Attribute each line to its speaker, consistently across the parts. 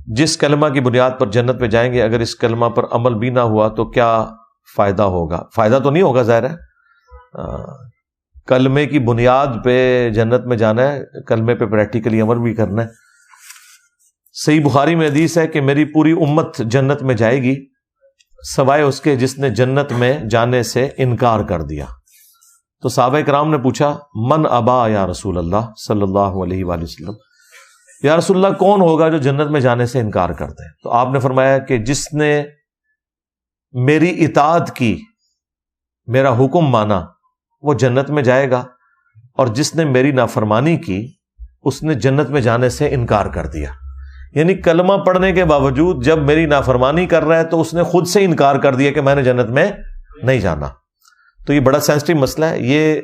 Speaker 1: جس کلمہ کی بنیاد پر جنت میں جائیں گے، اگر اس کلمہ پر عمل بھی نہ ہوا تو کیا فائدہ ہوگا؟ فائدہ تو نہیں ہوگا ظاہر ہے، کلمے کی بنیاد پہ جنت میں جانا ہے، کلمے پہ پریکٹیکلی عمل بھی کرنا ہے۔ صحیح بخاری میں حدیث ہے کہ میری پوری امت جنت میں جائے گی سوائے اس کے جس نے جنت میں جانے سے انکار کر دیا۔ تو صحابہ کرام نے پوچھا من ابا یا رسول اللہ صلی اللہ علیہ وآلہ وسلم، یا رسول اللہ کون ہوگا جو جنت میں جانے سے انکار کر دے؟ تو آپ نے فرمایا کہ جس نے میری اطاعت کی، میرا حکم مانا، وہ جنت میں جائے گا، اور جس نے میری نافرمانی کی اس نے جنت میں جانے سے انکار کر دیا۔ یعنی کلمہ پڑھنے کے باوجود جب میری نافرمانی کر رہا ہے تو اس نے خود سے انکار کر دیا کہ میں نے جنت میں نہیں جانا۔ تو یہ بڑا سینسٹیو مسئلہ ہے۔ یہ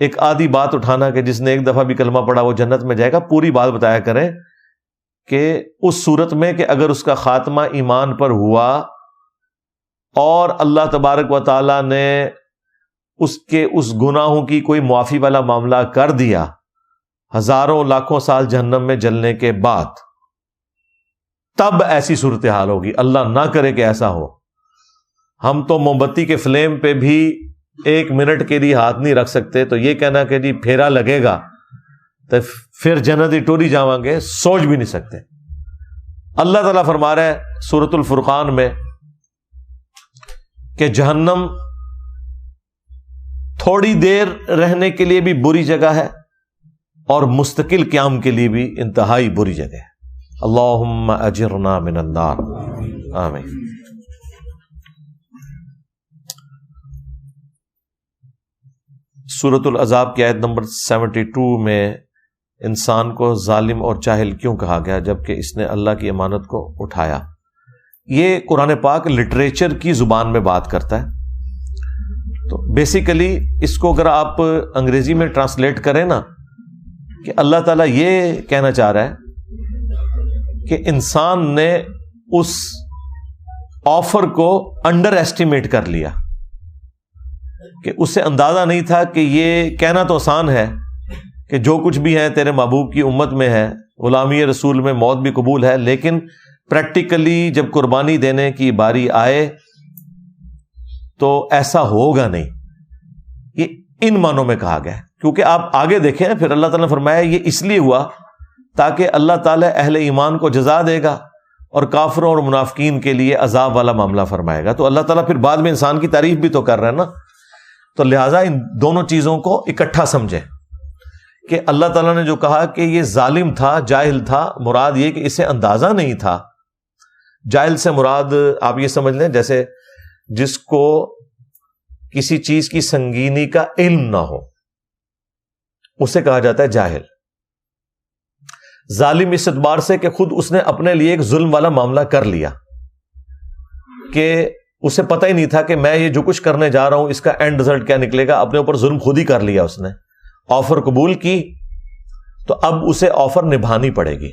Speaker 1: ایک آدھی بات اٹھانا کہ جس نے ایک دفعہ بھی کلمہ پڑھا وہ جنت میں جائے گا، پوری بات بتایا کریں کہ اس صورت میں کہ اگر اس کا خاتمہ ایمان پر ہوا اور اللہ تبارک و تعالی نے اس کے اس گناہوں کی کوئی معافی والا معاملہ کر دیا ہزاروں لاکھوں سال جہنم میں جلنے کے بعد، تب ایسی صورتحال ہوگی۔ اللہ نہ کرے کہ ایسا ہو۔ ہم تو موم بتی کے فلیم پہ بھی 1 منٹ کے لیے ہاتھ نہیں رکھ سکتے، تو یہ کہنا کہ جی پھیرا لگے گا تو پھر جنت ٹوری جاواں گے، سوچ بھی نہیں سکتے۔ اللہ تعالیٰ فرما رہا ہے سورۃ الفرقان میں کہ جہنم تھوڑی دیر رہنے کے لیے بھی بری جگہ ہے اور مستقل قیام کے لیے بھی انتہائی بری جگہ ہے۔ اللہم اجرنا من النار، آمین۔ سورۃ الاحزاب کی آیت نمبر 72 میں انسان کو ظالم اور جاہل کیوں کہا گیا جبکہ اس نے اللہ کی امانت کو اٹھایا؟ یہ قرآن پاک لٹریچر کی زبان میں بات کرتا ہے، تو بیسیکلی اس کو اگر آپ انگریزی میں ٹرانسلیٹ کریں نا، کہ اللہ تعالیٰ یہ کہنا چاہ رہا ہے کہ انسان نے اس آفر کو انڈر ایسٹیمیٹ کر لیا، کہ اسے اندازہ نہیں تھا کہ یہ کہنا تو آسان ہے کہ جو کچھ بھی ہے تیرے محبوب کی امت میں ہے، غلامی رسول میں موت بھی قبول ہے، لیکن پریکٹیکلی جب قربانی دینے کی باری آئے تو ایسا ہوگا نہیں۔ یہ ان معنوں میں کہا گیا ہے، کیونکہ آپ آگے دیکھیں پھر اللہ تعالیٰ نے فرمایا یہ اس لیے ہوا تاکہ اللہ تعالیٰ اہل ایمان کو جزا دے گا اور کافروں اور منافقین کے لیے عذاب والا معاملہ فرمائے گا۔ تو اللہ تعالیٰ پھر بعد میں انسان کی تعریف بھی تو کر رہا ہے نا، تو لہٰذا ان دونوں چیزوں کو اکٹھا سمجھیں کہ اللہ تعالیٰ نے جو کہا کہ یہ ظالم تھا، جاہل تھا، مراد یہ کہ اسے اندازہ نہیں تھا۔ جاہل سے مراد آپ یہ سمجھ لیں جیسے جس کو کسی چیز کی سنگینی کا علم نہ ہو، اسے کہا جاتا ہے جاہل۔ ظالم اس اعتبار سے کہ خود اس نے اپنے لیے ایک ظلم والا معاملہ کر لیا، کہ اسے پتہ ہی نہیں تھا کہ میں یہ جو کچھ کرنے جا رہا ہوں اس کا اینڈ رزلٹ کیا نکلے گا، اپنے اوپر ظلم خود ہی کر لیا اس نے۔ آفر قبول کی تو اب اسے آفر نبھانی پڑے گی۔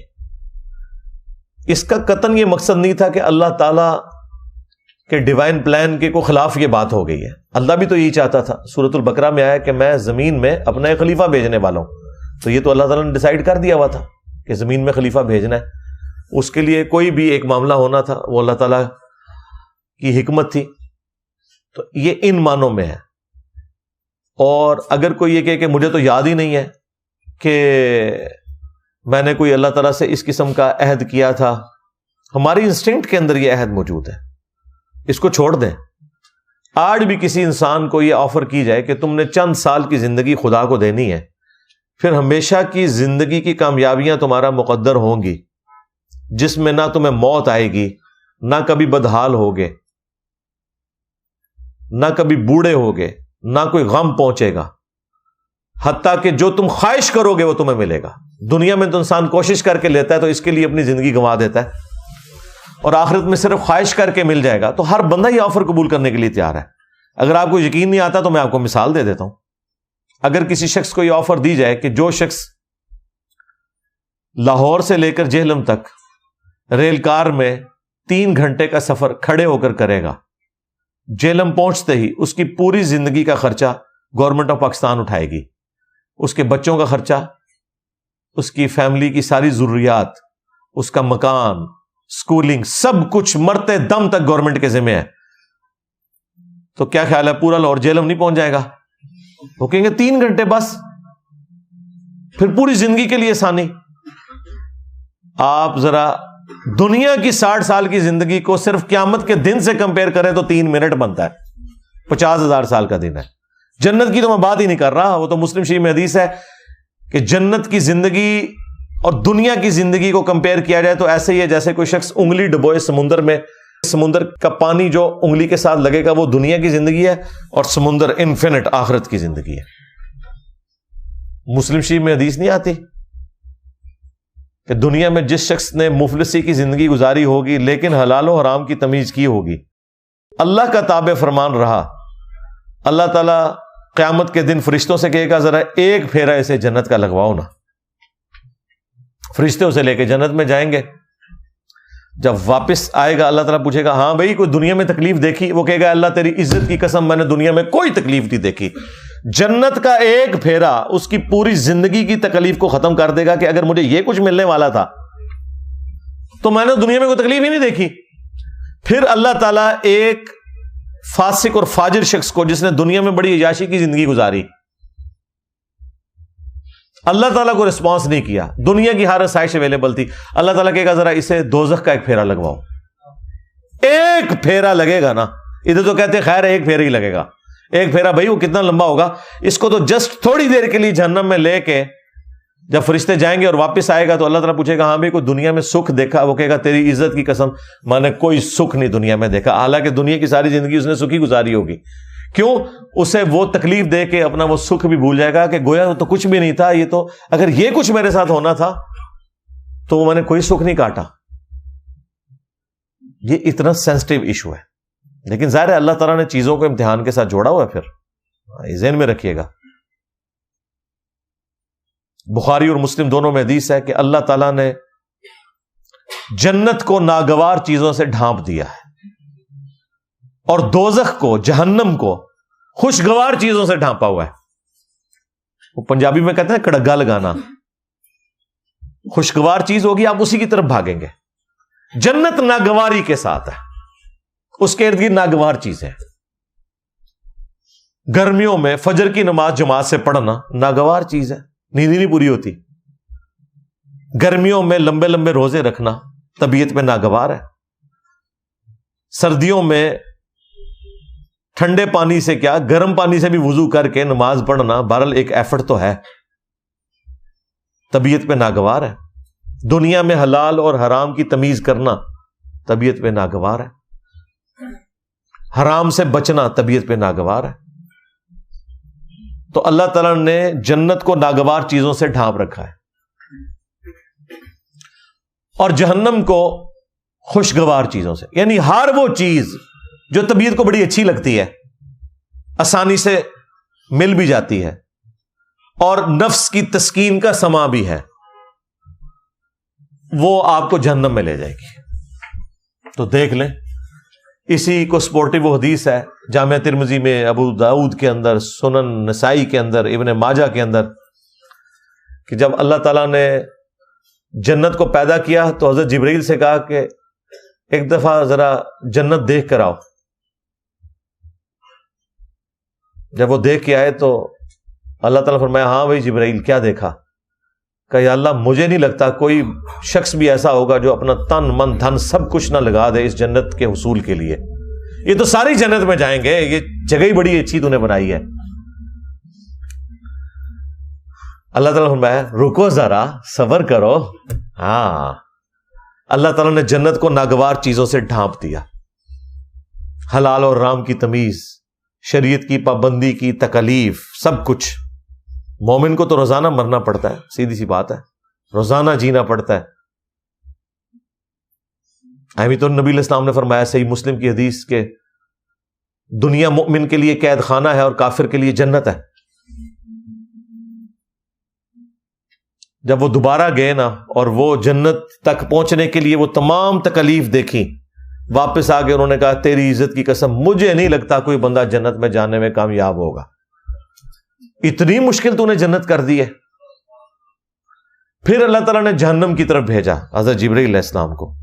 Speaker 1: اس کا قطعاً یہ مقصد نہیں تھا کہ اللہ تعالیٰ کے ڈیوائن پلان کے کو خلاف یہ بات ہو گئی ہے، اللہ بھی تو یہی چاہتا تھا۔ سورۃ البقرہ میں آیا کہ میں زمین میں اپنا ایک خلیفہ بھیجنے والا ہوں، تو یہ تو اللہ تعالیٰ نے ڈیسائیڈ کر دیا ہوا تھا کہ زمین میں خلیفہ بھیجنا ہے۔ اس کے لیے کوئی بھی ایک معاملہ ہونا تھا، وہ اللہ تعالیٰ کی حکمت تھی۔ تو یہ ان معنوں میں ہے۔ اور اگر کوئی یہ کہے کہ مجھے تو یاد ہی نہیں ہے کہ میں نے کوئی اللہ تعالیٰ سے اس قسم کا عہد کیا تھا، ہماری انسٹنکٹ کے اندر یہ عہد موجود ہے، اس کو چھوڑ دیں۔ آج بھی کسی انسان کو یہ آفر کی جائے کہ تم نے چند سال کی زندگی خدا کو دینی ہے، پھر ہمیشہ کی زندگی کی کامیابیاں تمہارا مقدر ہوں گی، جس میں نہ تمہیں موت آئے گی، نہ کبھی بدحال ہوگے، نہ کبھی بوڑھے ہوگے، نہ کوئی غم پہنچے گا، حتیٰ کہ جو تم خواہش کرو گے وہ تمہیں ملے گا۔ دنیا میں تو انسان کوشش کر کے لیتا ہے تو اس کے لیے اپنی زندگی گنوا دیتا ہے، اور آخرت میں صرف خواہش کر کے مل جائے گا۔ تو ہر بندہ یہ آفر قبول کرنے کے لیے تیار ہے۔ اگر آپ کو یقین نہیں آتا تو میں آپ کو مثال دے دیتا ہوں۔ اگر کسی شخص کو یہ آفر دی جائے کہ جو شخص لاہور سے لے کر جہلم تک ریل کار میں 3 گھنٹے کا سفر کھڑے ہو کر کرے گا، جہلم پہنچتے ہی اس کی پوری زندگی کا خرچہ گورنمنٹ آف پاکستان اٹھائے گی، اس کے بچوں کا خرچہ، اس کی فیملی کی ساری ضروریات، اس کا مکان، اسکولنگ سب کچھ مرتے دم تک گورنمنٹ کے ذمہ ہے، تو کیا خیال ہے پورا لاہور جیلم نہیں پہنچ جائے گا؟ وہ کہیں گے 3 گھنٹے بس، پھر پوری زندگی کے لیے آسانی۔ آپ ذرا دنیا کی 60 سال کی زندگی کو صرف قیامت کے دن سے کمپیئر کریں تو 3 منٹ بنتا ہے، 50,000 سال کا دن ہے۔ جنت کی تو میں بات ہی نہیں کر رہا، وہ تو مسلم شریف میں حدیث ہے کہ جنت کی زندگی اور دنیا کی زندگی کو کمپیئر کیا جائے تو ایسے ہی ہے جیسے کوئی شخص انگلی ڈبوئے سمندر میں، سمندر کا پانی جو انگلی کے ساتھ لگے گا وہ دنیا کی زندگی ہے، اور سمندر انفینٹ آخرت کی زندگی ہے۔ مسلم شریف میں حدیث نہیں آتی کہ دنیا میں جس شخص نے مفلسی کی زندگی گزاری ہوگی لیکن حلال و حرام کی تمیز کی ہوگی، اللہ کا تابع فرمان رہا، اللہ تعالیٰ قیامت کے دن فرشتوں سے کہے گا ذرا ایک پھیرا اسے جنت کا لگواؤ نا۔ فرشتے اسے لے کے جنت میں جائیں گے، جب واپس آئے گا اللہ تعالیٰ پوچھے گا ہاں بھائی کوئی دنیا میں تکلیف دیکھی؟ وہ کہے گا اللہ تیری عزت کی قسم میں نے دنیا میں کوئی تکلیف نہیں دیکھی۔ جنت کا ایک پھیرا اس کی پوری زندگی کی تکلیف کو ختم کر دے گا کہ اگر مجھے یہ کچھ ملنے والا تھا تو میں نے دنیا میں کوئی تکلیف ہی نہیں دیکھی۔ پھر اللہ تعالیٰ ایک فاسق اور فاجر شخص کو جس نے دنیا میں بڑی عیاشی کی زندگی گزاری، اللہ تعالیٰ کو رسپانس نہیں کیا، دنیا کی ہر آسائش اویلیبل تھی، اللہ تعالیٰ کہے گا ذرا اسے دوزخ کا ایک پھیرا لگواؤ۔ ایک پھیرا لگے گا نا، ادھر تو کہتے ہیں خیر ایک پھیرا ہی لگے گا، ایک پھیرا بھائی وہ کتنا لمبا ہوگا، اس کو تو جسٹ تھوڑی دیر کے لیے جہنم میں لے کے جب فرشتے جائیں گے اور واپس آئے گا تو اللہ تعالیٰ پوچھے گا ہاں بھائی کوئی دنیا میں سکھ دیکھا؟ وہ کہے گا تیری عزت کی قسم میں نے کوئی سکھ نہیں دنیا میں دیکھا، حالانکہ دنیا کی ساری زندگی اس نے سکھی گزاری ہوگی۔ کیوں؟ اسے وہ تکلیف دے کے اپنا وہ سکھ بھی بھول جائے گا کہ گویا وہ تو کچھ بھی نہیں تھا، یہ تو اگر یہ کچھ میرے ساتھ ہونا تھا تو میں نے کوئی سکھ نہیں کاٹا۔ یہ اتنا سینسٹیو ایشو ہے، لیکن ظاہر ہے اللہ تعالیٰ نے چیزوں کو امتحان کے ساتھ جوڑا ہوا ہے، پھر ذہن میں رکھیے گا۔ بخاری اور مسلم دونوں میں حدیث ہے کہ اللہ تعالیٰ نے جنت کو ناگوار چیزوں سے ڈھانپ دیا ہے اور دوزخ کو، جہنم کو خوشگوار چیزوں سے ڈھانپا ہوا ہے۔ وہ پنجابی میں کہتے ہیں کڑگا لگانا، خوشگوار چیز ہوگی آپ اسی کی طرف بھاگیں گے۔ جنت ناگواری کے ساتھ ہے، اس کے ارد گرد ناگوار چیزیں۔ گرمیوں میں فجر کی نماز جماعت سے پڑھنا ناگوار چیز ہے، نیند ہی نہیں پوری ہوتی۔ گرمیوں میں لمبے لمبے روزے رکھنا طبیعت میں ناگوار ہے۔ سردیوں میں ٹھنڈے پانی سے کیا گرم پانی سے بھی وضو کر کے نماز پڑھنا بہرحال ایک ایفرٹ تو ہے، طبیعت پہ ناگوار ہے۔ دنیا میں حلال اور حرام کی تمیز کرنا طبیعت پہ ناگوار ہے، حرام سے بچنا طبیعت پہ ناگوار ہے۔ تو اللہ تعالیٰ نے جنت کو ناگوار چیزوں سے ڈھانپ رکھا ہے اور جہنم کو خوشگوار چیزوں سے، یعنی ہر وہ چیز جو طبیعت کو بڑی اچھی لگتی ہے، آسانی سے مل بھی جاتی ہے اور نفس کی تسکین کا سما بھی ہے، وہ آپ کو جہنم میں لے جائے گی۔ تو دیکھ لیں، اسی کو سپورٹیو حدیث ہے جامعہ ترمذی میں، ابو داؤد کے اندر، سنن نسائی کے اندر، ابن ماجہ کے اندر، کہ جب اللہ تعالیٰ نے جنت کو پیدا کیا تو حضرت جبرائیل سے کہا کہ ایک دفعہ ذرا جنت دیکھ کر آؤ۔ جب وہ دیکھ کے آئے تو اللہ تعالیٰ فرمایا ہاں بھائی جبرائیل کیا دیکھا؟ کہ یا اللہ مجھے نہیں لگتا کوئی شخص بھی ایسا ہوگا جو اپنا تن من دھن سب کچھ نہ لگا دے اس جنت کے حصول کے لیے، یہ تو ساری جنت میں جائیں گے، یہ جگہ ہی بڑی اچھی تو نے بنائی ہے۔ اللہ تعالیٰ فرمایا رکو ذرا صبر کرو۔ ہاں، اللہ تعالیٰ نے جنت کو ناگوار چیزوں سے ڈھانپ دیا، حلال اور حرام کی تمیز، شریعت کی پابندی کی تکلیف، سب کچھ۔ مومن کو تو روزانہ مرنا پڑتا ہے، سیدھی سی بات ہے، روزانہ جینا پڑتا ہے۔ ابھی تو نبی علیہ السلام نے فرمایا صحیح مسلم کی حدیث کہ دنیا مومن کے لیے قید خانہ ہے اور کافر کے لیے جنت ہے۔ جب وہ دوبارہ گئے نا اور وہ جنت تک پہنچنے کے لیے وہ تمام تکلیف دیکھی، واپس آ کے انہوں نے کہا تیری عزت کی قسم مجھے نہیں لگتا کوئی بندہ جنت میں جانے میں کامیاب ہوگا، اتنی مشکل تو نے جنت کر دی ہے۔ پھر اللہ تعالیٰ نے جہنم کی طرف بھیجا حضرت جبرائیل علیہ السلام کو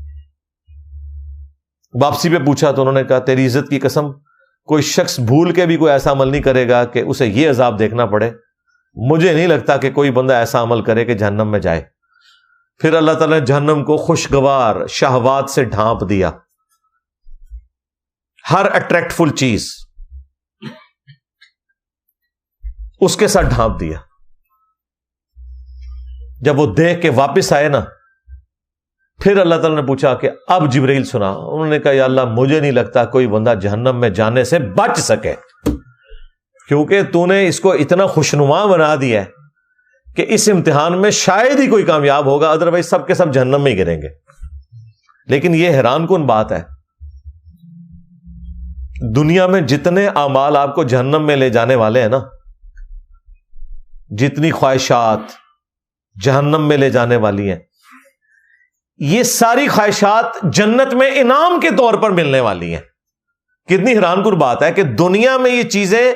Speaker 1: واپسی پہ پوچھا تو انہوں نے کہا تیری عزت کی قسم کوئی شخص بھول کے بھی کوئی ایسا عمل نہیں کرے گا کہ اسے یہ عذاب دیکھنا پڑے، مجھے نہیں لگتا کہ کوئی بندہ ایسا عمل کرے کہ جہنم میں جائے۔ پھر اللہ تعالیٰ نے جہنم کو خوشگوار شہوات سے ڈھانپ دیا، ہر اٹریکٹ فل چیز اس کے ساتھ ڈھانپ دیا۔ جب وہ دیکھ کے واپس آئے نا، پھر اللہ تعالیٰ نے پوچھا کہ اب جبرائیل سنا۔ انہوں نے کہا یا اللہ مجھے نہیں لگتا کوئی بندہ جہنم میں جانے سے بچ سکے، کیونکہ تو نے اس کو اتنا خوشنما بنا دیا ہے کہ اس امتحان میں شاید ہی کوئی کامیاب ہوگا، ادروائز سب کے سب جہنم میں ہی گریں گے۔ لیکن یہ حیران کن بات ہے، دنیا میں جتنے اعمال آپ کو جہنم میں لے جانے والے ہیں نا، جتنی خواہشات جہنم میں لے جانے والی ہیں، یہ ساری خواہشات جنت میں انعام کے طور پر ملنے والی ہیں۔ کتنی حیران کن بات ہے کہ دنیا میں یہ چیزیں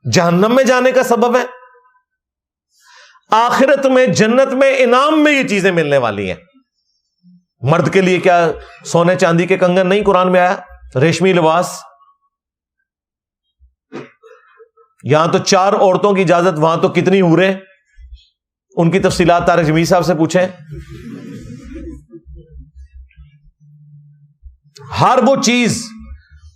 Speaker 1: جہنم میں جانے کا سبب ہے، آخرت میں جنت میں انعام میں یہ چیزیں ملنے والی ہیں۔ مرد کے لیے کیا سونے چاندی کے کنگن نہیں قرآن میں آیا، ریشمی لباس؟ یہاں تو 4 عورتوں کی اجازت، وہاں تو کتنی حوریں؟ ان کی تفصیلات طارق جمیل صاحب سے پوچھیں۔ ہر وہ چیز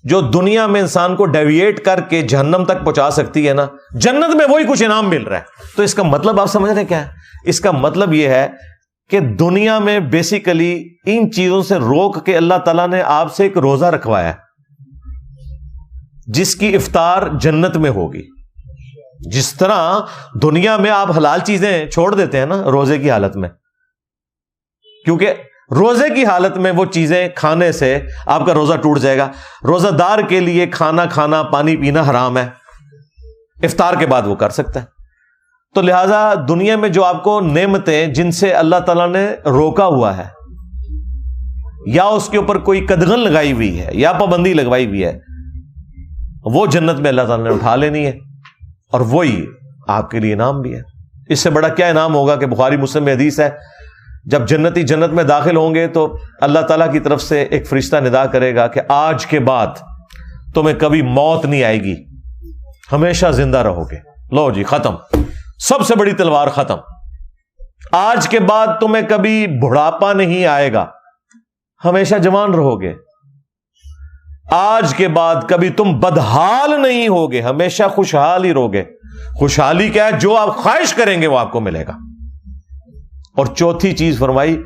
Speaker 1: جو دنیا میں انسان کو ڈیویٹ کر کے جہنم تک پہنچا سکتی ہے نا، جنت میں وہی کچھ انعام مل رہا ہے۔ تو اس کا مطلب آپ سمجھ رہے ہیں کیا ہے؟ اس کا مطلب یہ ہے کہ دنیا میں بیسیکلی ان چیزوں سے روک کے اللہ تعالیٰ نے آپ سے ایک روزہ رکھوایا جس کی افطار جنت میں ہوگی۔ جس طرح دنیا میں آپ حلال چیزیں چھوڑ دیتے ہیں نا روزے کی حالت میں، کیونکہ روزے کی حالت میں وہ چیزیں کھانے سے آپ کا روزہ ٹوٹ جائے گا۔ روزہ دار کے لیے کھانا کھانا، پانی پینا حرام ہے، افطار کے بعد وہ کر سکتا ہے۔ تو لہذا دنیا میں جو آپ کو نعمتیں جن سے اللہ تعالیٰ نے روکا ہوا ہے، یا اس کے اوپر کوئی قدغن لگائی ہوئی ہے یا پابندی لگوائی ہوئی ہے، وہ جنت میں اللہ تعالیٰ نے اٹھا لینی ہے، اور وہی آپ کے لیے انعام بھی ہے۔ اس سے بڑا کیا انعام ہوگا کہ بخاری مسلم میں حدیث ہے، جب جنتی جنت میں داخل ہوں گے تو اللہ تعالیٰ کی طرف سے ایک فرشتہ ندا کرے گا کہ آج کے بعد تمہیں کبھی موت نہیں آئے گی، ہمیشہ زندہ رہو گے۔ لو جی ختم، سب سے بڑی تلوار ختم۔ آج کے بعد تمہیں کبھی بڑھاپا نہیں آئے گا، ہمیشہ جوان رہو گے۔ آج کے بعد کبھی تم بدحال نہیں ہوگے، ہمیشہ خوشحال ہی رہو گے۔ خوشحالی کیا ہے؟ جو آپ خواہش کریں گے وہ آپ کو ملے گا۔ اور چوتھی چیز فرمائی،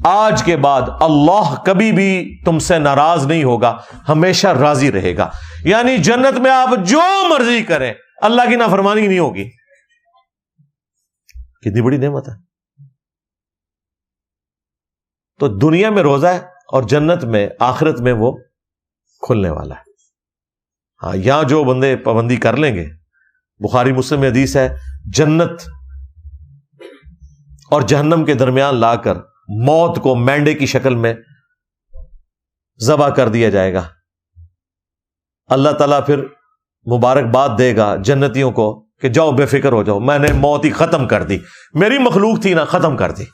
Speaker 1: آج کے بعد اللہ کبھی بھی تم سے ناراض نہیں ہوگا، ہمیشہ راضی رہے گا۔ یعنی جنت میں آپ جو مرضی کریں، اللہ کی نافرمانی نہیں ہوگی۔ کتنی بڑی نعمت ہے۔ تو دنیا میں روزہ ہے اور جنت میں آخرت میں وہ کھلنے والا ہے۔ ہاں، یہاں جو بندے پابندی کر لیں گے، بخاری مسلم میں حدیث ہے، جنت اور جہنم کے درمیان لا کر موت کو مینڈے کی شکل میں ذبح کر دیا جائے گا۔ اللہ تعالیٰ پھر مبارکباد دے گا جنتیوں کو کہ جاؤ بے فکر ہو جاؤ، میں نے موت ہی ختم کر دی، میری مخلوق تھی نا، ختم کر دی۔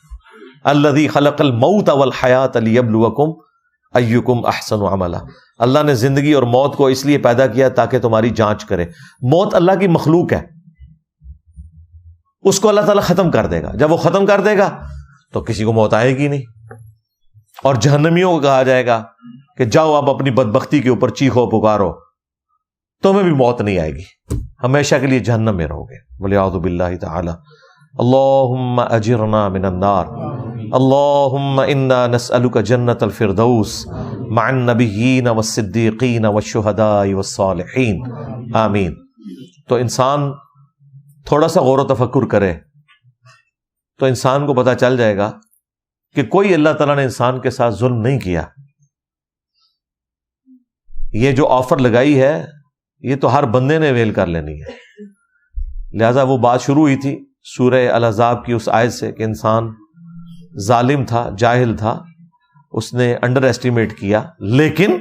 Speaker 1: الذی خلق الموت والحیات لیبلوکم ایکم احسن عملا۔ اللہ نے زندگی اور موت کو اس لیے پیدا کیا تاکہ تمہاری جانچ کرے۔ موت اللہ کی مخلوق ہے، اس کو اللہ تعالیٰ ختم کر دے گا۔ جب وہ ختم کر دے گا تو کسی کو موت آئے گی نہیں۔ اور جہنمیوں کو کہا جائے گا کہ جاؤ آپ اپنی بدبختی کے اوپر چیخو پکارو، تمہیں بھی موت نہیں آئے گی، ہمیشہ کے لیے جہنم میں رہو گے۔ ولیعوذ باللہ تعالی۔ اللہم اجرنا من النار، اللہم انا نسألک جنت الفردوس مع النبیین والصدیقین والشہداء والصالحین، آمین۔ تو انسان تھوڑا سا غور و تفکر کرے تو انسان کو پتہ چل جائے گا کہ کوئی اللہ تعالیٰ نے انسان کے ساتھ ظلم نہیں کیا۔ یہ جو آفر لگائی ہے یہ تو ہر بندے نے ویل کر لینی ہے۔ لہذا وہ بات شروع ہوئی تھی سورہ الاحزاب کی اس آیت سے کہ انسان ظالم تھا، جاہل تھا، اس نے انڈر ایسٹیمیٹ کیا، لیکن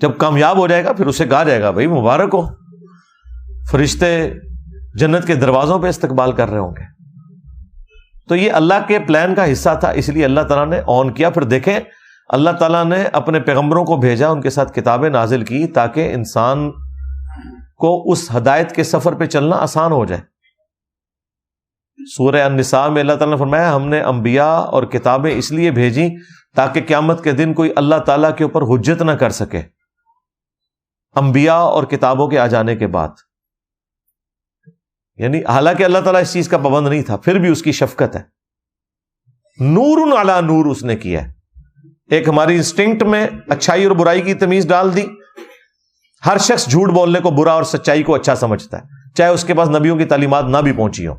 Speaker 1: جب کامیاب ہو جائے گا پھر اسے کہا جائے گا بھائی مبارک ہو، فرشتے جنت کے دروازوں پہ استقبال کر رہے ہوں گے۔ تو یہ اللہ کے پلان کا حصہ تھا، اس لیے اللہ تعالیٰ نے آن کیا۔ پھر دیکھیں اللہ تعالیٰ نے اپنے پیغمبروں کو بھیجا، ان کے ساتھ کتابیں نازل کی تاکہ انسان کو اس ہدایت کے سفر پہ چلنا آسان ہو جائے۔ سورہ النساء میں اللہ تعالیٰ نے فرمایا ہم نے انبیاء اور کتابیں اس لیے بھیجی تاکہ قیامت کے دن کوئی اللہ تعالیٰ کے اوپر حجت نہ کر سکے، انبیاء اور کتابوں کے آ جانے کے بعد۔ یعنی حالانکہ اللہ تعالیٰ اس چیز کا پابند نہیں تھا، پھر بھی اس کی شفقت ہے، نور علی نور اس نے کیا ہے۔ ایک ہماری انسٹنکٹ میں اچھائی اور برائی کی تمیز ڈال دی۔ ہر شخص جھوٹ بولنے کو برا اور سچائی کو اچھا سمجھتا ہے، چاہے اس کے پاس نبیوں کی تعلیمات نہ بھی پہنچی ہوں۔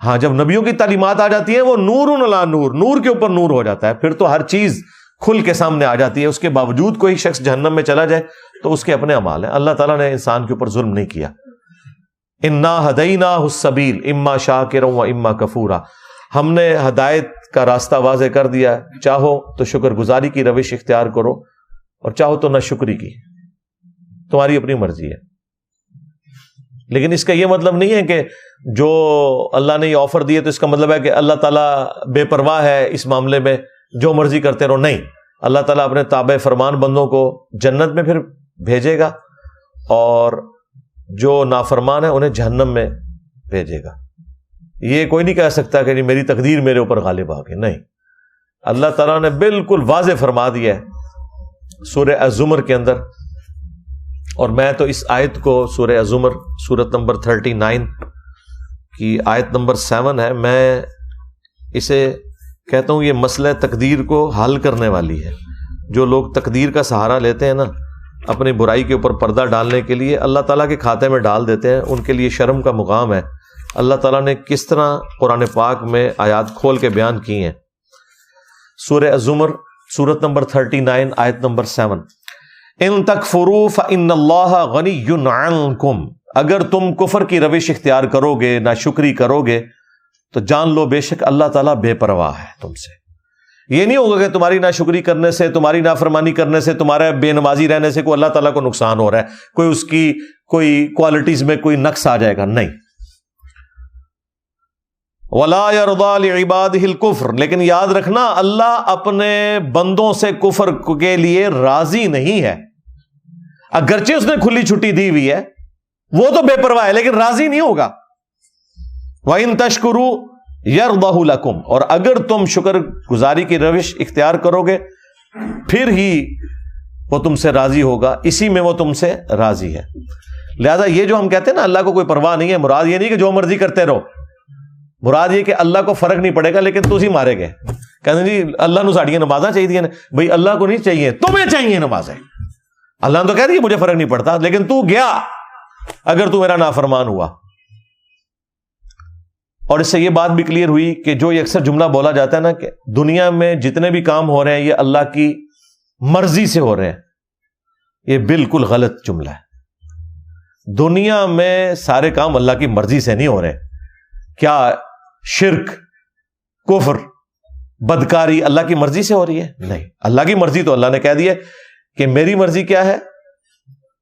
Speaker 1: ہاں جب نبیوں کی تعلیمات آ جاتی ہیں وہ نور علی نور، نور کے اوپر نور ہو جاتا ہے، پھر تو ہر چیز کھل کے سامنے آ جاتی ہے۔ اس کے باوجود کوئی شخص جہنم میں چلا جائے تو اس کے اپنے اعمال ہیں، اللہ تعالیٰ نے انسان کے اوپر ظلم نہیں کیا۔ انا ہدیناہ السبیل اما شاکرا و اما کفورا، ہم نے ہدایت کا راستہ واضح کر دیا، چاہو تو شکر گزاری کی روش اختیار کرو اور چاہو تو ناشکری کی، تمہاری اپنی مرضی ہے۔ لیکن اس کا یہ مطلب نہیں ہے کہ جو اللہ نے یہ آفر دیے تو اس کا مطلب ہے کہ اللہ تعالیٰ بے پرواہ ہے اس معاملے میں، جو مرضی کرتے رہو۔ نہیں، اللہ تعالیٰ اپنے تابع فرمان بندوں کو جنت میں پھر بھیجے گا اور جو نافرمان ہے انہیں جہنم میں بھیجے گا۔ یہ کوئی نہیں کہہ سکتا کہ میری تقدیر میرے اوپر غالب آ گئی، نہیں، اللہ تعالیٰ نے بالکل واضح فرما دیا ہے سورہ الزمر کے اندر۔ اور میں تو اس آیت کو سورہ الزمر سورت نمبر 39 کی آیت نمبر 7 ہے، میں اسے کہتا ہوں یہ مسئلہ تقدیر کو حل کرنے والی ہے۔ جو لوگ تقدیر کا سہارا لیتے ہیں نا اپنی برائی کے اوپر پردہ ڈالنے کے لیے، اللہ تعالیٰ کے کھاتے میں ڈال دیتے ہیں، ان کے لیے شرم کا مقام ہے۔ اللہ تعالیٰ نے کس طرح قرآن پاک میں آیات کھول کے بیان کی ہیں۔ سورہ الزمر سورت نمبر 39 آیت نمبر 7، ان تکفروا فإن اللہ غنی عنکم، اگر تم کفر کی روش اختیار کرو گے، ناشکری کرو گے تو جان لو بے شک اللہ تعالیٰ بے پرواہ ہے تم سے۔ یہ نہیں ہوگا کہ تمہاری ناشکری کرنے سے، تمہاری نافرمانی کرنے سے، تمہارے بے نمازی رہنے سے کوئی اللہ تعالیٰ کو نقصان ہو رہا ہے، کوئی اس کی کوئی کوالٹیز میں کوئی نقص آ جائے گا، نہیں۔ وَلَا يَرْضَىٰ لِعِبَادِهِ الْكُفْرَ، لیکن یاد رکھنا اللہ اپنے بندوں سے کفر کے لیے راضی نہیں ہے۔ اگرچہ اس نے کھلی چھٹی دی ہوئی ہے، وہ تو بے پرواہ ہے لیکن راضی نہیں ہوگا۔ وَإِن تَشْكُرُوا يَرْضَهُ لَكُمْ، اور اگر تم شکر گزاری کی روش اختیار کرو گے پھر ہی وہ تم سے راضی ہوگا، اسی میں وہ تم سے راضی ہے۔ لہذا یہ جو ہم کہتے ہیں نا اللہ کو کوئی پرواہ نہیں ہے، مراد یہ نہیں کہ جو مرضی کرتے رہو، مراد یہ کہ اللہ کو فرق نہیں پڑے گا لیکن تسی مارے گئے، کہتے ہیں جی اللہ نو ساڑیاں نمازاں چاہیے، بھائی اللہ کو نہیں چاہیے، تمہیں چاہیے نمازیں۔ اللہ نے تو کہہ دیا مجھے فرق نہیں پڑتا، لیکن تو گیا اگر تو میرا نافرمان ہوا۔ اور اس سے یہ بات بھی کلیئر ہوئی کہ جو یہ اکثر جملہ بولا جاتا ہے نا کہ دنیا میں جتنے بھی کام ہو رہے ہیں یہ اللہ کی مرضی سے ہو رہے ہیں، یہ بالکل غلط جملہ ہے۔ دنیا میں سارے کام اللہ کی مرضی سے نہیں ہو رہے۔ کیا شرک، کفر، بدکاری اللہ کی مرضی سے ہو رہی ہے؟ نہیں، اللہ کی مرضی تو اللہ نے کہہ دی ہے کہ میری مرضی کیا ہے،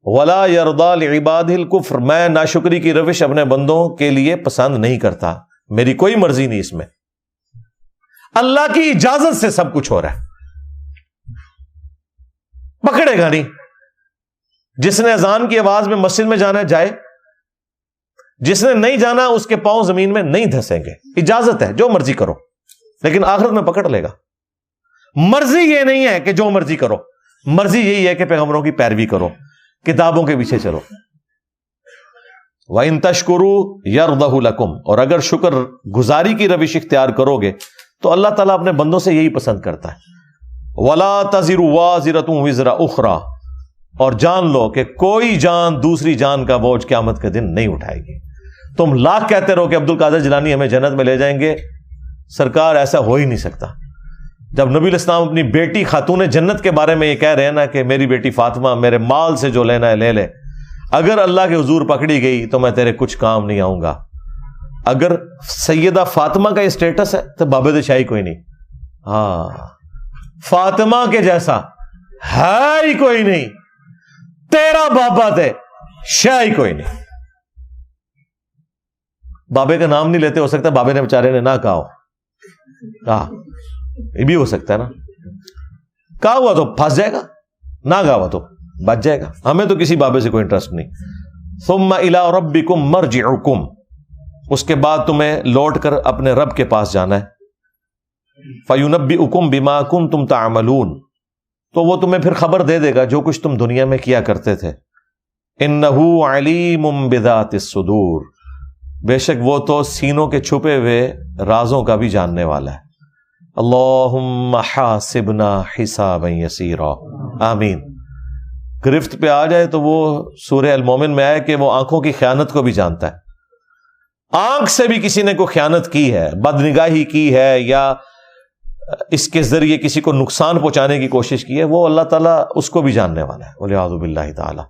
Speaker 1: وَلَا يَرْضَىٰ لِعِبَادِهِ الْكُفْرَ، میں ناشکری کی روش اپنے بندوں کے لیے پسند نہیں کرتا، میری کوئی مرضی نہیں اس میں، اللہ کی اجازت سے سب کچھ ہو رہا ہے، پکڑے گا نہیں۔ جس نے اذان کی آواز میں مسجد میں جانا ہے جائے، جس نے نہیں جانا اس کے پاؤں زمین میں نہیں دھسیں گے، اجازت ہے، جو مرضی کرو، لیکن آخرت میں پکڑ لے گا۔ مرضی یہ نہیں ہے کہ جو مرضی کرو، مرضی یہی ہے کہ پیغمبروں کی پیروی کرو، کتابوں کے پیچھے چلو۔ وَإِن تَشْكُرُوا يَرْضَهُ لَكُمْ، اور اگر شکر گزاری کی روش اختیار کرو گے تو اللہ تعالیٰ اپنے بندوں سے یہی پسند کرتا ہے۔ وَلَا تَزِرُ وَازِرَةٌ وِزْرَ أُخْرَىٰ، اور جان لو کہ کوئی جان دوسری جان کا بوجھ قیامت کے دن نہیں اٹھائے گی۔ تم لاکھ کہتے رہو کہ عبد القادر جیلانی ہمیں جنت میں لے جائیں گے، سرکار ایسا ہو ہی نہیں سکتا۔ جب نبی الاسلام اپنی بیٹی خاتون جنت کے بارے میں یہ کہہ رہے ہیں نا کہ میری بیٹی فاطمہ میرے مال سے جو لینا ہے لے لے، اگر اللہ کے حضور پکڑی گئی تو میں تیرے کچھ کام نہیں آؤں گا۔ اگر سیدہ فاطمہ کا یہ سٹیٹس ہے تو بابد شاہی کوئی نہیں، ہاں فاطمہ کے جیسا ہے ہی کوئی نہیں، تیرا بابا تے شاہی کوئی نہیں۔ بابے کا نام نہیں لیتے، ہو سکتا ہے بابے نے بیچارے نے نہ کہا ہو، یہ بھی ہو سکتا ہے نا، کہا ہوا تو پھنس جائے گا، نہ کہا ہوا تو بچ جائے گا. ہمیں تو کسی بابے سے کوئی انٹرسٹ نہیں. ثم الی ربکم مرجعکم، اس کے بعد تمہیں لوٹ کر اپنے رب کے پاس جانا ہے. فینبئکم بما کنتم تعملون، تو وہ تمہیں پھر خبر دے دے گا جو کچھ تم دنیا میں کیا کرتے تھے. انہ علیم بذات الصدور، بے شک وہ تو سینوں کے چھپے ہوئے رازوں کا بھی جاننے والا ہے. اللہم حاسبنا حسابا یسیرا، آمین. گرفت پہ آ جائے تو وہ سورہ المومن میں آئے کہ وہ آنکھوں کی خیانت کو بھی جانتا ہے. آنکھ سے بھی کسی نے کوئی خیانت کی ہے، بدنگاہی کی ہے، یا اس کے ذریعے کسی کو نقصان پہنچانے کی کوشش کی ہے، وہ اللہ تعالیٰ اس کو بھی جاننے والا ہے. والعیاذ باللہ تعالی.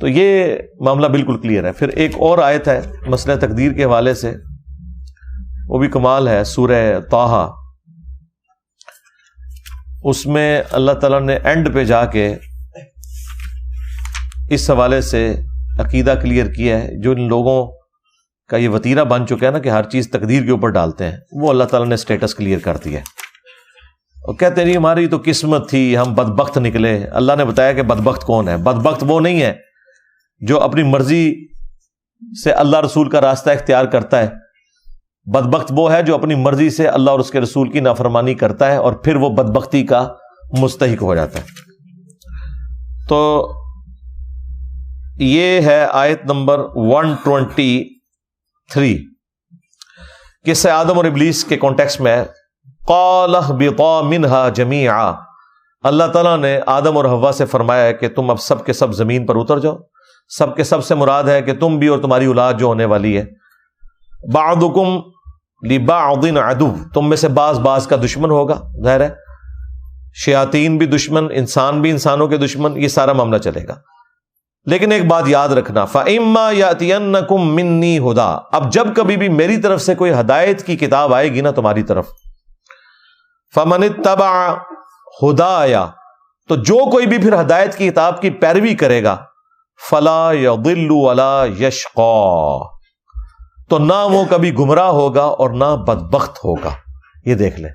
Speaker 1: تو یہ معاملہ بالکل کلیئر ہے. پھر ایک اور آیت ہے مسئلہ تقدیر کے حوالے سے، وہ بھی کمال ہے، سورہ طٰہٰ. اس میں اللہ تعالیٰ نے اینڈ پہ جا کے اس حوالے سے عقیدہ کلیئر کیا ہے. جو ان لوگوں کا یہ وتیرہ بن چکا ہے نا کہ ہر چیز تقدیر کے اوپر ڈالتے ہیں، وہ اللہ تعالیٰ نے سٹیٹس کلیئر کر دیا ہے. اور کہتے نہیں ہماری تو قسمت تھی، ہم بدبخت نکلے. اللہ نے بتایا کہ بدبخت کون ہے. بدبخت وہ نہیں ہے جو اپنی مرضی سے اللہ رسول کا راستہ اختیار کرتا ہے. بدبخت وہ ہے جو اپنی مرضی سے اللہ اور اس کے رسول کی نافرمانی کرتا ہے اور پھر وہ بدبختی کا مستحق ہو جاتا ہے. تو یہ ہے آیت نمبر 123 قصہ آدم اور ابلیس کے کانٹیکسٹ میں. قَالَ اهْبِطَا مِنْهَا جَمِيعًا، اللہ تعالیٰ نے آدم اور حوا سے فرمایا ہے کہ تم اب سب کے سب زمین پر اتر جاؤ. سب کے سب سے مراد ہے کہ تم بھی اور تمہاری اولاد جو ہونے والی ہے. بعضکم لبعض عدو، تم میں سے بعض کا دشمن ہوگا. ظاہر ہے شیاطین بھی دشمن، انسان بھی انسانوں کے دشمن، یہ سارا معاملہ چلے گا. لیکن ایک بات یاد رکھنا، فَإِمَّا يَأْتِيَنَّكُم مِّنِّي هُدًى، اب جب کبھی بھی میری طرف سے کوئی ہدایت کی کتاب آئے گی نا تمہاری طرف، فَمَنِ اتَّبَعَ هُدَايَ، تو جو کوئی بھی پھر ہدایت کی کتاب کی پیروی کرے گا، فَلَا يَضِلُّ وَلَا يَشْقَى، تو نہ وہ کبھی گمراہ ہوگا اور نہ بدبخت ہوگا. یہ دیکھ لیں،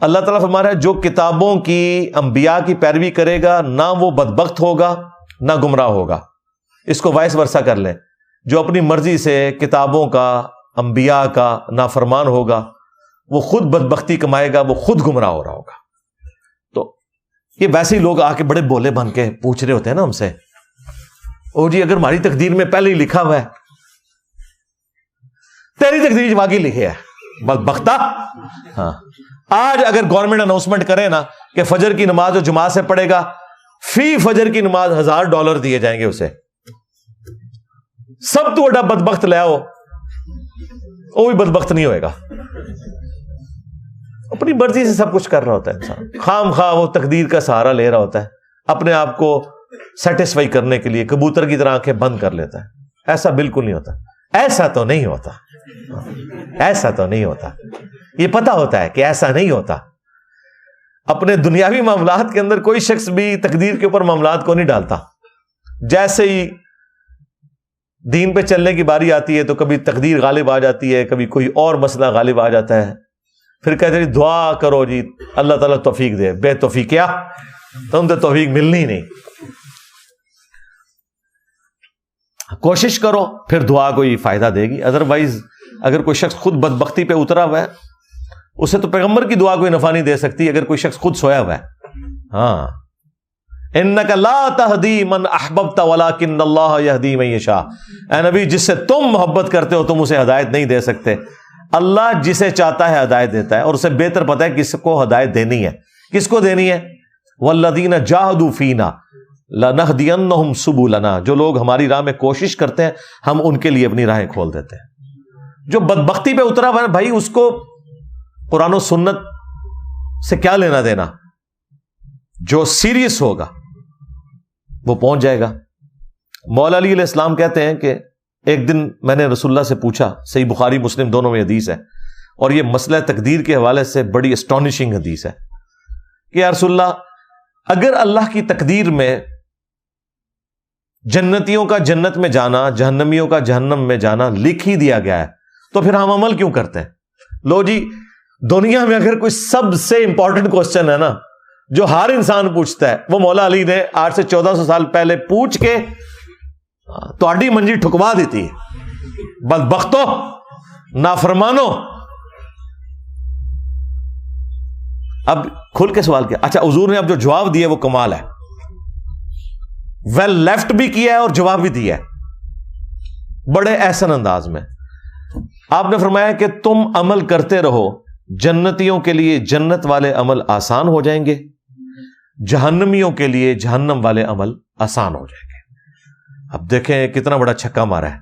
Speaker 1: اللہ تعالیٰ فرما رہا ہے جو کتابوں کی انبیاء کی پیروی کرے گا نہ وہ بدبخت ہوگا نہ گمراہ ہوگا. اس کو وائس ورثہ کر لیں، جو اپنی مرضی سے کتابوں کا انبیاء کا نافرمان ہوگا وہ خود بدبختی کمائے گا، وہ خود گمراہ ہو رہا ہوگا. تو یہ ویسے ہی لوگ آ کے بڑے بولے بن کے پوچھ رہے ہوتے ہیں نا ہم سے، او جی اگر ہماری تقدیر میں پہلے ہی لکھا ہوا ہے، تیری تقدیر واقعی لکھی ہے بدبختہ. ہاں آج اگر گورنمنٹ اناؤنسمنٹ کرے نا کہ فجر کی نماز جو جماعت سے پڑھے گا، فی فجر کی نماز $1000 دیے جائیں گے اسے، سب تو بڑا بدبخت لے آؤ، وہ بھی بدبخت نہیں ہوئے گا. اپنی مرضی سے سب کچھ کر رہا ہوتا ہے انسان، خام خواہ وہ تقدیر کا سہارا لے رہا ہوتا ہے اپنے آپ کو سیٹسفائی کرنے کے لیے، کبوتر کی طرح آنکھیں بند کر لیتا ہے. ایسا بالکل نہیں ہوتا، ایسا تو نہیں ہوتا، ایسا تو نہیں ہوتا. یہ پتا ہوتا ہے کہ ایسا نہیں ہوتا. اپنے دنیاوی معاملات کے اندر کوئی شخص بھی تقدیر کے اوپر معاملات کو نہیں ڈالتا. جیسے ہی دین پہ چلنے کی باری آتی ہے تو کبھی تقدیر غالب آ جاتی ہے، کبھی کوئی اور مسئلہ غالب آ جاتا ہے، پھر کہتے ہیں دعا کرو جی اللہ تعالیٰ توفیق دے. بے توفیق کیا، تم تو توفیق ملنی نہیں. کوشش کرو پھر دعا کوئی فائدہ دے گی. ادروائز اگر کوئی شخص خود بدبختی پہ اترا ہوا ہے، اسے تو پیغمبر کی دعا کوئی نفع نہیں دے سکتی اگر کوئی شخص خود سویا ہوا ہے. ہاں انک لا تہدی من احببت ولکن اللہ یہدی من یشاء، اے نبی جس سے تم محبت کرتے ہو تم اسے ہدایت نہیں دے سکتے. اللہ جسے چاہتا ہے ہدایت دیتا ہے، اور اسے بہتر پتہ ہے کس کو ہدایت دینی ہے. کس کو دینی ہے؟ والذین جاہدوا فینا لنہدینہم سبلنا، جو لوگ ہماری راہ میں کوشش کرتے ہیں ہم ان کے لیے اپنی راہیں کھول دیتے ہیں. جو بدبختی پہ اترا ہوا ہے بھائی، اس کو قرآن و سنت سے کیا لینا دینا. جو سیریس ہوگا وہ پہنچ جائے گا. مولا علی علیہ السلام کہتے ہیں کہ ایک دن میں نے رسول اللہ سے پوچھا، صحیح بخاری مسلم دونوں میں حدیث ہے، اور یہ مسئلہ تقدیر کے حوالے سے بڑی اسٹانشنگ حدیث ہے کہ یا رسول اللہ اگر اللہ کی تقدیر میں جنتیوں کا جنت میں جانا، جہنمیوں کا جہنم میں جانا لکھ ہی دیا گیا ہے تو پھر ہم عمل کیوں کرتے ہیں؟ لو جی دنیا میں اگر کوئی سب سے امپورٹنٹ کوسچن ہے نا جو ہر انسان پوچھتا ہے، وہ مولا علی نے 8 سے 1400 سال پہلے پوچھ کے تہاڈی منجی ٹھکوا دیتی ہے، بدبختو، نافرمانو۔ اب کھل کے سوال کیا، اچھا حضور نے اب جو جواب دیا وہ کمال ہے، ویل لیفٹ بھی کیا ہے اور جواب بھی دیا ہے بڑے احسن انداز میں۔ آپ نے فرمایا کہ تم عمل کرتے رہو، جنتیوں کے لیے جنت والے عمل آسان ہو جائیں گے، جہنمیوں کے لیے جہنم والے عمل آسان ہو جائیں گے۔ اب دیکھیں کتنا بڑا چھکا مارا ہے،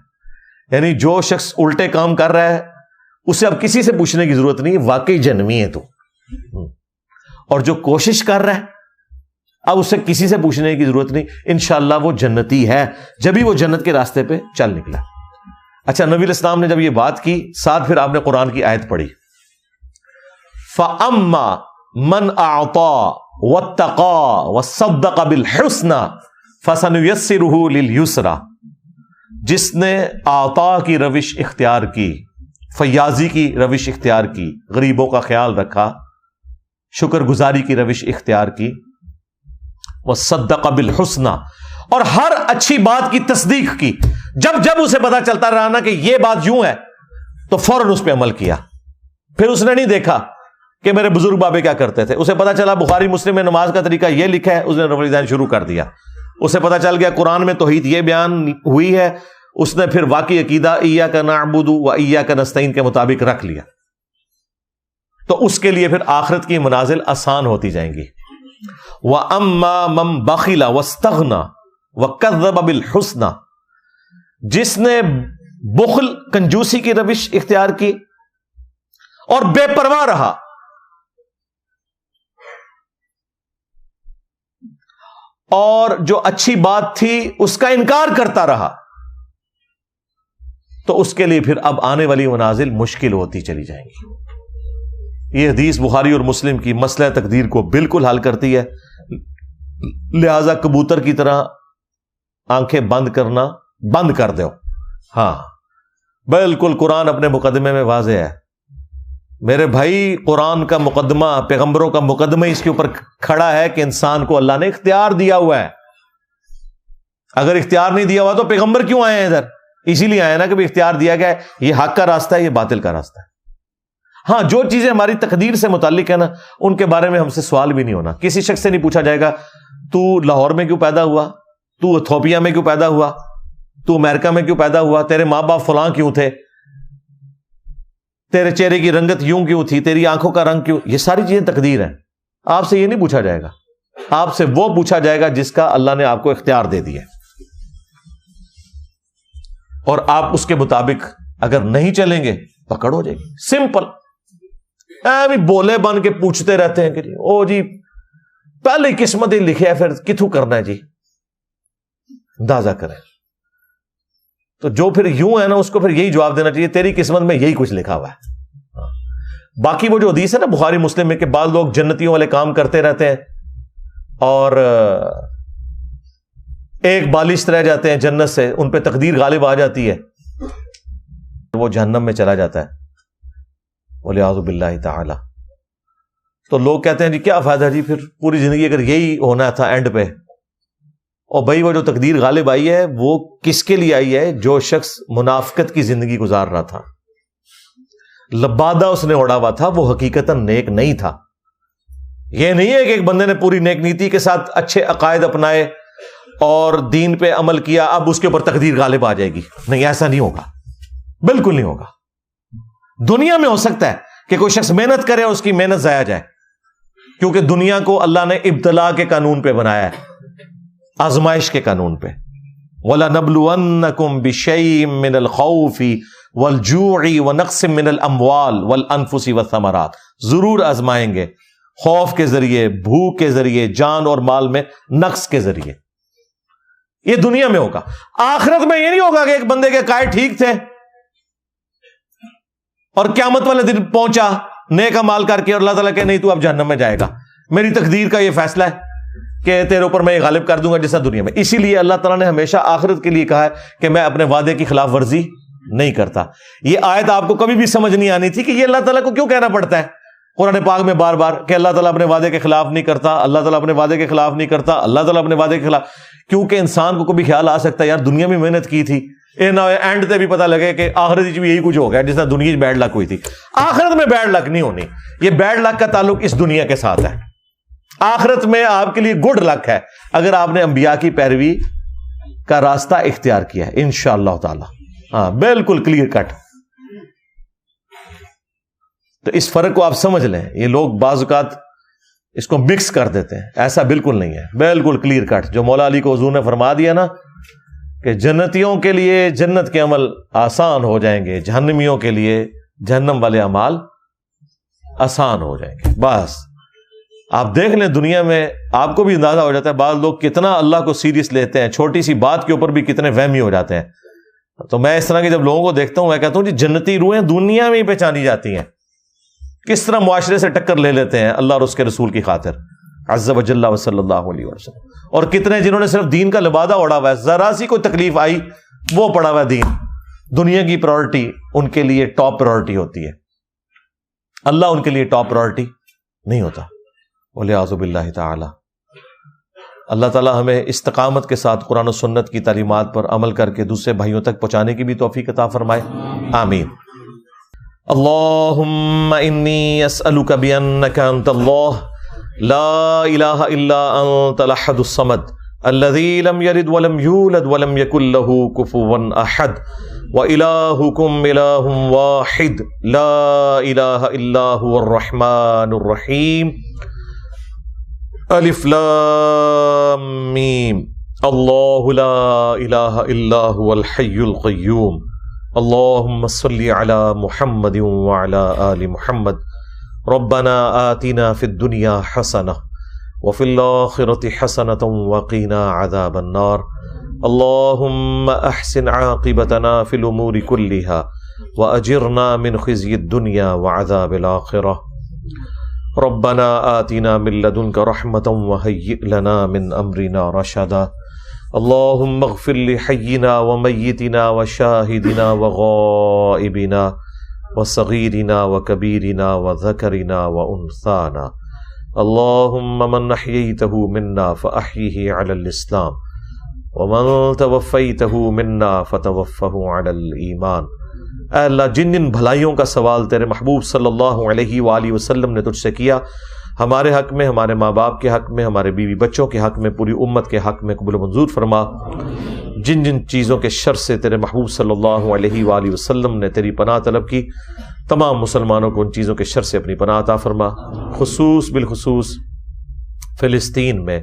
Speaker 1: یعنی جو شخص الٹے کام کر رہا ہے اسے اب کسی سے پوچھنے کی ضرورت نہیں، واقعی جہنمی ہے تو، اور جو کوشش کر رہا ہے اب اسے کسی سے پوچھنے کی ضرورت نہیں، انشاءاللہ وہ جنتی ہے، جبھی وہ جنت کے راستے پہ چل نکلا۔ اچھا، نبی علیہ السلام نے جب یہ بات کی، ساتھ پھر آپ نے قرآن کی آیت پڑھی، فَأَمَّا مَنْ أَعْطَى وَاتَّقَى وَصَدَّقَ بِالْحُسْنَى فَسَنُيَسِّرُهُ لِلْيُسْرَى، جس نے عطا کی روش اختیار کی، فیاضی کی روش اختیار کی، غریبوں کا خیال رکھا، شکر گزاری کی روش اختیار کی، وَصَدَّقَ بِالْحُسْنَى، اور ہر اچھی بات کی تصدیق کی، جب اسے پتا چلتا رہا نا کہ یہ بات یوں ہے تو فوراً اس پہ عمل کیا۔ پھر اس نے نہیں دیکھا کہ میرے بزرگ بابے کیا کرتے تھے، اسے پتا چلا بخاری مسلم میں نماز کا طریقہ یہ لکھا ہے، اس نے رفع الیدین شروع کر دیا۔ اسے پتا چل گیا قرآن میں توحید یہ بیان ہوئی ہے، اس نے پھر واقعی عقیدہ ایاک نعبد و ایاک نستعین کے مطابق رکھ لیا، تو اس کے لیے پھر آخرت کی منازل آسان ہوتی جائیں گی۔ وَأَمَّا مَن بَخِلَ وَاسْتَغْنَى وَكَذَّبَ بِالْحُسْنَى، جس نے بخل کنجوسی کی روش اختیار کی اور بے پرواہ رہا، اور جو اچھی بات تھی اس کا انکار کرتا رہا، تو اس کے لیے پھر اب آنے والی منازل مشکل ہوتی چلی جائیں گی۔ یہ حدیث بخاری اور مسلم کی مسئلہ تقدیر کو بالکل حل کرتی ہے، لہذا کبوتر کی طرح آنکھیں بند کرنا بند کر دو۔ ہاں بالکل، قرآن اپنے مقدمے میں واضح ہے میرے بھائی، قرآن کا مقدمہ، پیغمبروں کا مقدمہ اس کے اوپر کھڑا ہے کہ انسان کو اللہ نے اختیار دیا ہوا ہے۔ اگر اختیار نہیں دیا ہوا تو پیغمبر کیوں آئے ہیں ادھر؟ اسی لیے آئے نا کہ اختیار دیا گیا ہے، یہ حق کا راستہ ہے، یہ باطل کا راستہ ہے۔ ہاں، جو چیزیں ہماری تقدیر سے متعلق ہے نا، ان کے بارے میں ہم سے سوال بھی نہیں ہونا، کسی شخص سے نہیں پوچھا جائے گا تو لاہور میں کیوں پیدا ہوا، تو ایتھوپیا میں کیوں پیدا ہوا، تو امریکہ میں کیوں پیدا ہوا، تیرے ماں باپ فلاں کیوں تھے، تیرے چہرے کی رنگت یوں کیوں تھی، تیری آنکھوں کا رنگ کیوں، یہ ساری چیزیں تقدیر ہیں۔ آپ سے یہ نہیں پوچھا جائے گا، آپ سے وہ پوچھا جائے گا جس کا اللہ نے آپ کو اختیار دے دیا، اور آپ اس کے مطابق اگر نہیں چلیں گے پکڑ ہو جائے گی۔ سمپل، بولے بن کے پوچھتے رہتے ہیں کہ او جی پہلے قسمت ہی لکھے ہے، پھر کتوں کرنا ہے جی، اندازہ کریں۔ تو جو پھر یوں ہے نا، اس کو پھر یہی جواب دینا چاہیے، تیری قسمت میں یہی کچھ لکھا ہوا ہے۔ باقی وہ جو حدیث ہے نا بخاری مسلم میں کہ بعض لوگ جنتیوں والے کام کرتے رہتے ہیں اور ایک بالشت رہ جاتے ہیں جنت سے، ان پہ تقدیر غالب آ جاتی ہے، وہ جہنم میں چلا جاتا ہے والعیاذ باللہ تعالی۔ تو لوگ کہتے ہیں جی کیا فائدہ جی، پھر پوری زندگی اگر یہی ہونا تھا اینڈ پہ۔ اور بھائی وہ جو تقدیر غالب آئی ہے وہ کس کے لیے آئی ہے؟ جو شخص منافقت کی زندگی گزار رہا تھا، لبادہ اس نے اڑا ہوا تھا، وہ حقیقتاً نیک نہیں تھا۔ یہ نہیں ہے کہ ایک بندے نے پوری نیک نیتی کے ساتھ اچھے عقائد اپنائے اور دین پہ عمل کیا، اب اس کے اوپر تقدیر غالب آ جائے گی، نہیں، ایسا نہیں ہوگا، بالکل نہیں ہوگا۔ دنیا میں ہو سکتا ہے کہ کوئی شخص محنت کرے اور اس کی محنت ضائع جائے، کیونکہ دنیا کو اللہ نے ابتلا کے قانون پہ بنایا ہے، آزمائش کے قانون پہ۔ وَلَنَبْلُوَنَّكُمْ بِشَيْءٍ مِّنَ الْخَوْفِ وَالْجُوعِ وَنَقْصٍ مِّنَ الْأَمْوَالِ وَالْأَنفُسِ وَالثَّمَرَاتِ، ضرور آزمائیں گے، خوف کے ذریعے، بھوک کے ذریعے، جان اور مال میں نقص کے ذریعے۔ یہ دنیا میں ہوگا۔ آخرت میں یہ نہیں ہوگا کہ ایک بندے کے عقائد ٹھیک تھے اور قیامت والے دن پہنچا نیک اعمال کر کے اور اللہ تعالیٰ کہ نہیں تو اب جہنم میں جائے گا، میری تقدیر کا یہ فیصلہ ہے کہ تیرے اوپر میں یہ غالب کر دوں گا جیسا دنیا میں۔ اسی لیے اللہ تعالیٰ نے ہمیشہ آخرت کے لیے کہا ہے کہ میں اپنے وعدے کی خلاف ورزی نہیں کرتا۔ یہ آیت آپ کو کبھی بھی سمجھ نہیں آنی تھی کہ یہ اللہ تعالیٰ کو کیوں کہنا پڑتا ہے، قرآن پاک میں بار بار کہ اللہ تعالیٰ اپنے وعدے کے خلاف نہیں کرتا، اللہ تعالیٰ اپنے وعدے کے خلاف نہیں کرتا، اللہ تعالیٰ اپنے وعدے کے خلاف. کیونکہ انسان کو کبھی خیال آ سکتا ہے یار دنیا میں محنت کی تھی، نہ اینڈ تے بھی پتہ لگے کہ آخرت بھی یہی کچھ ہو گیا جس طرح دنیا میں بیڈ لک ہوئی تھی. آخرت میں بیڈ لک نہیں ہونی، یہ بیڈ لک کا تعلق اس دنیا کے ساتھ ہے. آخرت میں آپ کے لیے گڈ لک ہے اگر آپ نے انبیاء کی پیروی کا راستہ اختیار کیا ہے انشاءاللہ تعالی. ہاں بالکل کلیئر کٹ. تو اس فرق کو آپ سمجھ لیں. یہ لوگ بعض اوقات اس کو مکس کر دیتے ہیں، ایسا بالکل نہیں ہے، بالکل کلیئر کٹ. جو مولا علی کو حضور نے فرما دیا نا کہ جنتیوں کے لیے جنت کے عمل آسان ہو جائیں گے، جہنمیوں کے لیے جہنم والے اعمال آسان ہو جائیں گے. بس آپ دیکھ لیں دنیا میں آپ کو بھی اندازہ ہو جاتا ہے بعض لوگ کتنا اللہ کو سیریس لیتے ہیں، چھوٹی سی بات کے اوپر بھی کتنے وہمی ہو جاتے ہیں. تو میں اس طرح کے جب لوگوں کو دیکھتا ہوں میں کہتا ہوں جی جنتی روحیں دنیا میں ہی پہچانی جاتی ہیں. کس طرح معاشرے سے ٹکر لے لیتے ہیں اللہ اور اس کے رسول کی خاطر عز و جل و صلی اللہ علیہ وسلم. اور کتنے جنہوں نے صرف دین کا لبادہ اوڑھا ہوا ہے، ذرا سی کوئی تکلیف آئی وہ پڑا ہوا ہے دین. دنیا کی پرائورٹی ان کے لیے ٹاپ پرائورٹی ہوتی ہے، اللہ ان کے لیے ٹاپ پرائورٹی نہیں ہوتا. والعیاذ باللہ تعالی. اللہ تعالی ہمیں استقامت کے ساتھ قرآن و سنت کی تعلیمات پر عمل کر کے دوسرے بھائیوں تک پہنچانے کی بھی توفیق عطا فرمائے. آمین. اللہم انی اسألک بانک انت اللہ لا الہ الا انت الاحد الصمد الذی لم یلد ولم یولد ولم یکن لہ کفوا احد وإلہکم الہ واحد لا الہ الا هو الرحمن الرحیم. الف لام میم. اللہ لا الہ الا هو الحی القیوم. اللہم صلی علی محمد وعلی آل محمد. ربنا آتنا فی الدنیا حسنہ وفی الآخرۃ حسنۃ وقنا عذاب النار. اللہم احسن عاقبتنا فی الامور کلہا واجرنا من خزی الدنیا وعذاب الآخرہ. ربنا آتنا من لدنک رحمۃ وہیئ لنا من امرنا رشدا. اللہم اغفر لحینا ومیتنا وشاہدنا وغائبنا وصغیرنا وکبیرنا وذکرنا وانثانا. اللہم من احییتہ منا فاحیہ علی الاسلام ومن توفیتہ منا فتوفہ علی الایمان. اے اللہ جن جن بھلائیوں کا سوال تیرے محبوب صلی اللہ علیہ وآلہ وسلم نے تجھ سے کیا، ہمارے حق میں، ہمارے ماں باپ کے حق میں، ہمارے بیوی بچوں کے حق میں، پوری امت کے حق میں قبول و منظور فرما. جن جن چیزوں کے شر سے تیرے محبوب صلی اللہ علیہ وآلہ وسلم نے تیری پناہ طلب کی، تمام مسلمانوں کو ان چیزوں کے شر سے اپنی پناہ عطا فرما. بالخصوص فلسطین میں،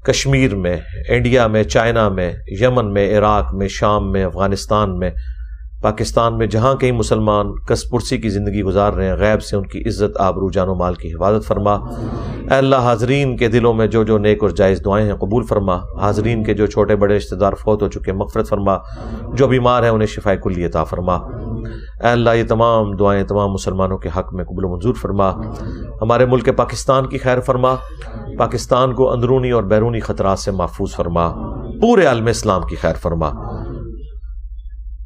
Speaker 1: کشمیر میں، انڈیا میں، چائنا میں، یمن میں، عراق میں، شام میں، افغانستان میں، پاکستان میں، جہاں کہیں مسلمان کس پرسی کی زندگی گزار رہے ہیں، غیب سے ان کی عزت، آبرو، جان و مال کی حفاظت فرما. اے اللہ حاضرین کے دلوں میں جو جو نیک اور جائز دعائیں ہیں قبول فرما. حاضرین کے جو چھوٹے بڑے رشتہ دار فوت ہو چکے مغفرت فرما. جو بیمار ہیں انہیں شفاء کلی عطا فرما. اے اللہ یہ تمام دعائیں تمام مسلمانوں کے حق میں قبول و منظور فرما. ہمارے ملک پاکستان کی خیر فرما. پاکستان کو اندرونی اور بیرونی خطرات سے محفوظ فرما. پورے عالم اسلام کی خیر فرما.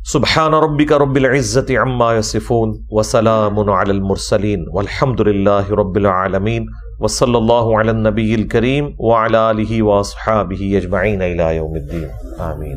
Speaker 1: سبحان ربک رب العزت عما یصفون وسلام علی المرسلین والحمد للہ رب العالمین وصلی اللہ علی النبی الکریم وعلی آلہ واصحابہ اجمعین الی یوم الدین. آمین.